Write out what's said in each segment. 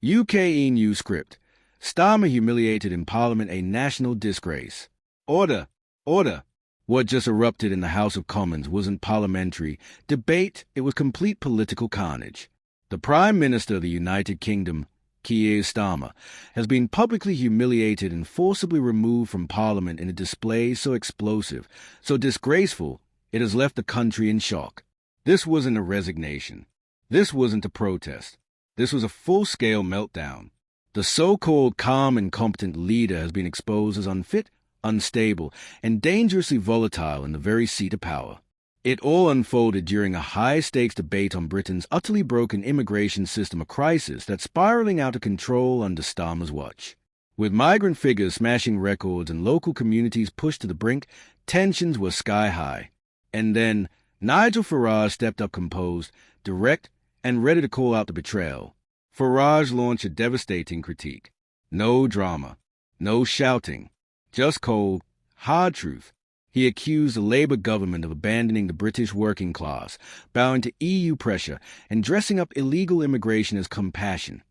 UK News script. Starmer humiliated in Parliament, a national disgrace. Order! Order! What just erupted in the House of Commons wasn't parliamentary debate, it was complete political carnage. The Prime Minister of the United Kingdom, Keir Starmer, has been publicly humiliated and forcibly removed from Parliament in a display so explosive, so disgraceful, it has left the country in shock. This wasn't a resignation. This wasn't a protest. This was a full-scale meltdown. The so-called calm and competent leader has been exposed as unfit, unstable, and dangerously volatile in the very seat of power. It all unfolded during a high-stakes debate on Britain's utterly broken immigration system, a crisis that's spiraling out of control under Starmer's watch. With migrant figures smashing records and local communities pushed to the brink, tensions were sky-high. And then Nigel Farage stepped up composed, direct, and ready to call out the betrayal. Farage launched a devastating critique. No drama, no shouting, just cold, hard truth. He accused the Labour government of abandoning the British working class, bowing to EU pressure, and dressing up illegal immigration as compassion.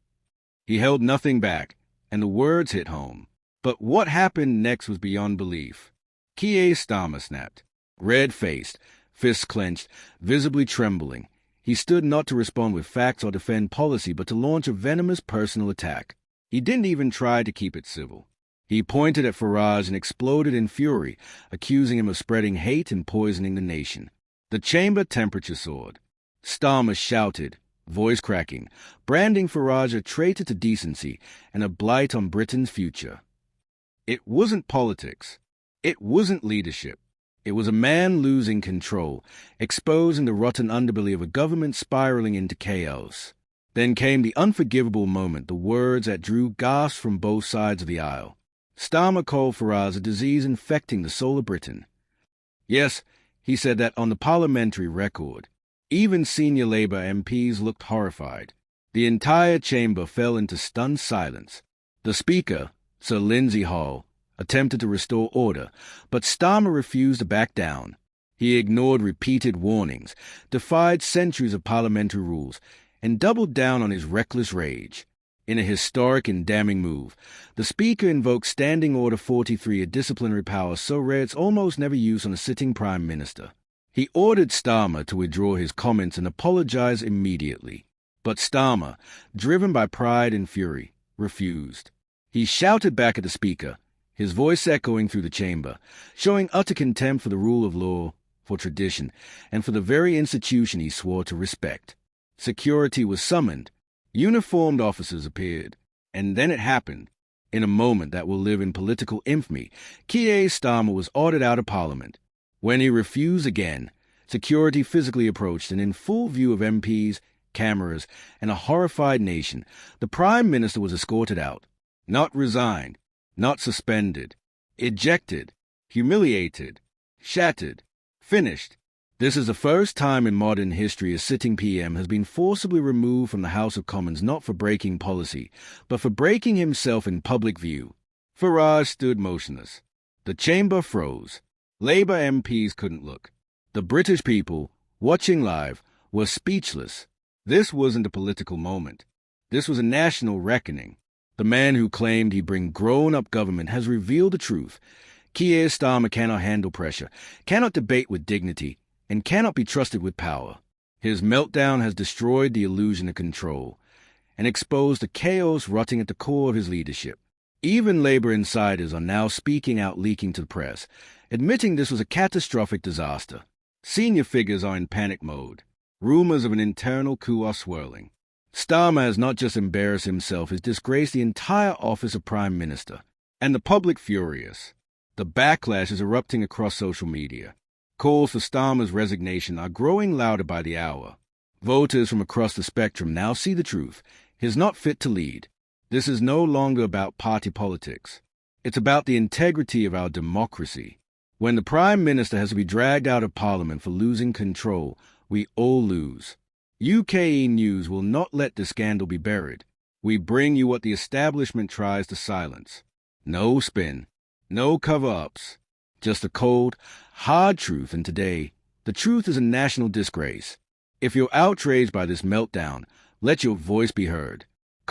He held nothing back, and the words hit home. But what happened next was beyond belief. Keir Starmer snapped. Red-faced, fists clenched, visibly trembling, he stood not to respond with facts or defend policy, but to launch a venomous personal attack. He didn't even try to keep it civil. He pointed at Farage and exploded in fury, accusing him of spreading hate and poisoning the nation. The chamber temperature soared. Starmer shouted, voice cracking, branding Farage a traitor to decency and a blight on Britain's future. It wasn't politics. It wasn't leadership. It was a man losing control, exposing the rotten underbelly of a government spiraling into chaos. Then came the unforgivable moment, the words that drew gasps from both sides of the aisle. Starmer called Farage a disease infecting the soul of Britain. Yes, he said that on the parliamentary record. Even senior Labour MPs looked horrified. The entire chamber fell into stunned silence. The Speaker, Sir Lindsay Hall, attempted to restore order, but Starmer refused to back down. He ignored repeated warnings, defied centuries of parliamentary rules, and doubled down on his reckless rage. In a historic and damning move, the Speaker invoked Standing Order 43, a disciplinary power so rare it's almost never used on a sitting Prime Minister. He ordered Starmer to withdraw his comments and apologize immediately. But Starmer, driven by pride and fury, refused. He shouted back at the Speaker, his voice echoing through the chamber, showing utter contempt for the rule of law, for tradition, and for the very institution he swore to respect. Security was summoned. Uniformed officers appeared. And then it happened. In a moment that will live in political infamy, Keir Starmer was ordered out of Parliament. When he refused again, security physically approached, and in full view of MPs, cameras, and a horrified nation, the Prime Minister was escorted out. Not resigned, not suspended, ejected, humiliated, shattered, finished. This is the first time in modern history a sitting PM has been forcibly removed from the House of Commons, not for breaking policy, but for breaking himself in public view. Farage stood motionless. The chamber froze. Labour MPs couldn't look. The British people, watching live, were speechless. This wasn't a political moment. This was a national reckoning. The man who claimed he'd bring grown-up government has revealed the truth. Keir Starmer cannot handle pressure, cannot debate with dignity, and cannot be trusted with power. His meltdown has destroyed the illusion of control and exposed the chaos rotting at the core of his leadership. Even Labour insiders are now speaking out, leaking to the press, admitting this was a catastrophic disaster. Senior figures are in panic mode. Rumors of an internal coup are swirling. Starmer has not just embarrassed himself, he's disgraced the entire office of Prime Minister. And the public furious. The backlash is erupting across social media. Calls for Starmer's resignation are growing louder by the hour. Voters from across the spectrum now see the truth. He's not fit to lead. This is no longer about party politics. It's about the integrity of our democracy. When the Prime Minister has to be dragged out of Parliament for losing control, we all lose. UK News will not let the scandal be buried. We bring you what the establishment tries to silence. No spin, no cover-ups, just a cold, hard truth, and today, the truth is a national disgrace. If you're outraged by this meltdown, let your voice be heard.